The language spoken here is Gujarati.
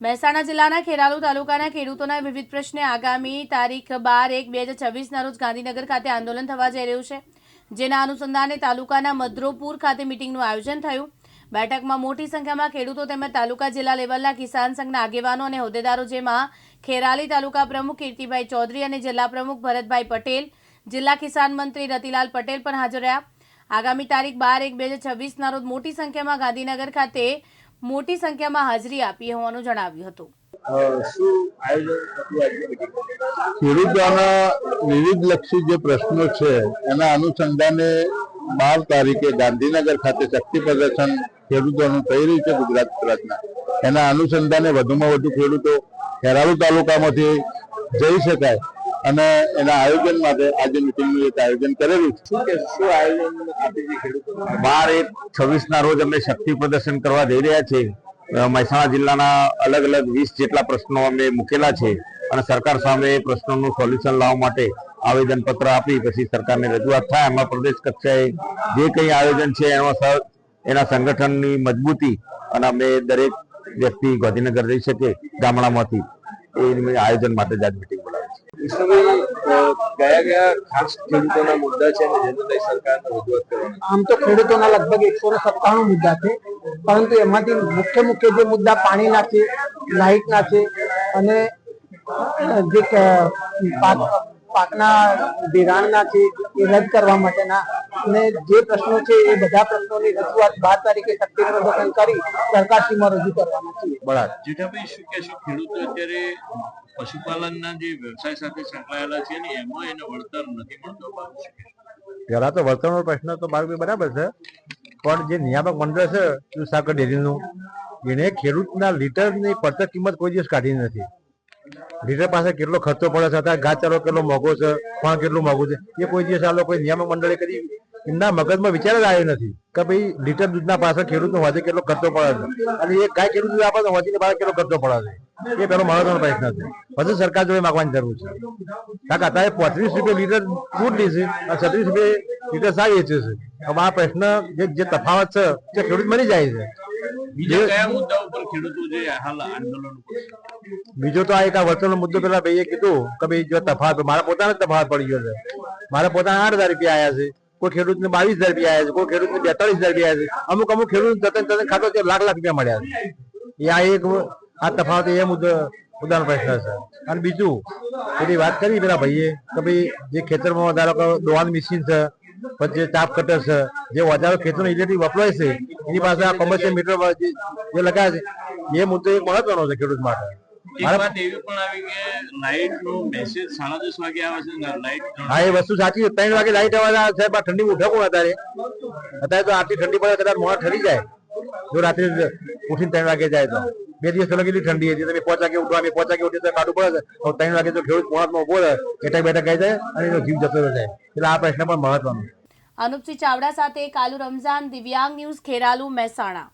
મહેસાણા જિલ્લાના ખેરાલુ તાલુકાના ખેડૂતોના વિવિધ પ્રશ્ને આગામી તારીખ 12/1/2026ના રોજ ગાંધીનગર ખાતે આંદોલન થવા જઈ રહ્યું છે, જેના અનુસંધાને તાલુકાના મદ્રોપુર ખાતે મિટિંગનું આયોજન થયું। બેઠકમાં મોટી સંખ્યામાં ખેડૂતો તેમજ તાલુકા જિલ્લા લેવલના કિસાન સંઘના આગેવાનો અને હોદ્દેદારો, જેમાં ખેરાલી તાલુકા પ્રમુખ કીર્તિભાઈ ચૌધરી અને જિલ્લા પ્રમુખ ભરતભાઈ પટેલ, જિલ્લા કિસાન મંત્રી રતિલાલ પટેલ પણ હાજર રહ્યા। આગામી તારીખ 12/1/2026ના રોજ મોટી સંખ્યામાં ગાંધીનગર ખાતે મોટી સંખ્યામાં હાજરી આપી હોવાનું જણાવ્યું હતું। ખેડૂતોના વિવિધ લક્ષી જે પ્રશ્નો છે એના અનુસંધાને 12 તારીખે ગાંધીનગર ખાતે શક્તિ પ્રદર્શન ખેડૂતોનું થઈ રહ્યું છે ગુજરાત રાજ્યના। એના અનુસંધાને વધુમાં વધુ ખેડૂતો ખેરાલુ તાલુકામાંથી જઈ શકાય અને એના આયોજન માટે આજે મિટિંગનું એક આયોજન કરેલું છે। શું આયોજન 12/1/26ના રોજ અમે શક્તિ પ્રદર્શન કરવા જઈ રહ્યા છીએ। મહેસાણા જિલ્લાના અલગ અલગ 20 જેટલા પ્રશ્નો અમે મૂકેલા છે અને સરકાર સામે પ્રશ્નોનું સોલ્યુશન લાવવા માટે આવેદન પત્ર આપી પછી સરકારને રજૂઆત થાય। એમાં પ્રદેશ કક્ષાએ જે કંઈ આયોજન છે એના સંગઠનની મજબૂતી અને અમે દરેક વ્યક્તિ ગાંધીનગર જઈ શકે ગામડામાંથી એ આયોજન માટે જ આજ મિટિંગ બોલાવી છે। કયા ખાસ ખેડૂતોના મુદ્દા છે અને જેને લઈ સરકારને રજૂઆત કરવાની? આમ તો ખેડૂતોના લગભગ 197 મુદ્દા છે, પરંતુ એમાંથી મુખ્ય જે મુદ્દા પાણીના છે, લાઇટના છે અને જે પાકના ધિરાણના છે એ રદ કરવા માટેના અને જે પ્રશ્નો છે એ બધા પ્રશ્નોની રજૂઆત 12 તારીખે શક્તિ પ્રદર્શન કરી સરકારશ્રીમાં રજૂ કરવાના છીએ। જેઠાભાઈ, શું કહેશો, ખેડૂતો અત્યારે પશુપાલનના જે વ્યવસાય સાથે સંકળાયેલા છે ને એમાં એને વળતર નથી મળતું? પહેલા તો વળતરનો પ્રશ્ન તો બરાબર છે, પણ જે નિયામક મંડળ છે દૂધસાગર ડેરીનું, એને ખેડૂતના લીટરની પડતર કિંમત કોઈ દિવસ કાઢી નથી। લીટર પાસે કેટલો ખર્ચો પડે છે, અત્યારે ઘાસચારો કેટલો મોંઘો છે, પણ કેટલું મોંઘું છે, એ કોઈ દિવસ આ લોકો નિયામક મંડળે કરી એમના મગજમાં વિચાર જ આવ્યો નથી કે ભાઈ લીટર દૂધના પાછળ ખેડૂતનો વધે કેટલો ખર્ચો પડે છે અને એક ગાય ખેડૂત દૂધ આપે તો વધીને પાછળ કેટલો ખર્ચો પડે છે, એ પેલો મહત્વનો પ્રશ્ન છે। પછી સરકાર જોડે માગવાની જરૂર છે, કારણ કે અત્યારે 35 રૂપિયા લીટર દૂધ લે છે અને 36 રૂપિયા લીટર સારી વેચે છે। હવે આ પ્રશ્ન જે તફાવત છે તે ખેડૂત મરી જાય છે। બીજા કયા મુદ્દા ઉપર ખેડૂતો જે હાલ આંદોલન કરશે? બીજો તો આ એક વળતરનો મુદ્દો પેલા ભાઈએ કીધું કે ભાઈ જો તફાવત મારા પોતાને તફાવત પડી ગયો છે, મારા પોતાના 8,000 રૂપિયા આવ્યા છે, કોઈ ખેડૂતને 22,000 રૂપિયા આવ્યા છે, કોઈ ખેડૂતને 42,000 રૂપિયા આવ્યા છે, અમુક ખેડૂત તદ્દન ખાતો લાખ રૂપિયા મળ્યા છે। એ આ એક આ તફાવત એ મુદ્દાનો પ્રશ્ન છે। અને બીજું પેલી વાત કરી પેલા ભાઈએ કે ભાઈ જે ખેતરમાં ધારો કે દોવાનું મશીન છે, પછી જે ચાપ કટર છે, જે ઓજારો ખેતરનો ઇલેક્ટ્રિક વપરાય છે એની પાસે આ કોમર્શિયલ મીટર જે લગાવે છે, એ મુદ્દો એક મહત્વનો છે ખેડૂત માટે। એક વાત એવી પણ આવી કે લાઇટનો મેસેજ 10:30 વાગે આવે છે ને લાઇટ હા એ વસ્તુ સાચી છે। 3 વાગે લાઇટ આવે સાહેબ, આ ઠંડી ઉઠે કોણ અત્યારે તો આટલી ઠંડી પડે કદાચ મોડા ઠરી જાય જો રાત્રે ઉઠીને 3 વાગે જાય તો। 2 દિવસ પહેલા કેટલી ઠંડી હતી, તમે 5 વાગે ઉઠવા 5 વાગે ઉઠી તો કાઢવું પડે છે, 3 વાગે તો ખેડૂત મોડામાં ઉભો રહે એટા બેઠા ગઈ જાય અને એનો જીવ જતો રહે જાય, એટલે આ પ્રશ્ન પણ મહત્વનો। અનુપસિંહ ચાવડા સાથે કાલુ રમઝાન, દિવ્યાંગ ન્યૂઝ, ખેરાલુ, મહેસાણા।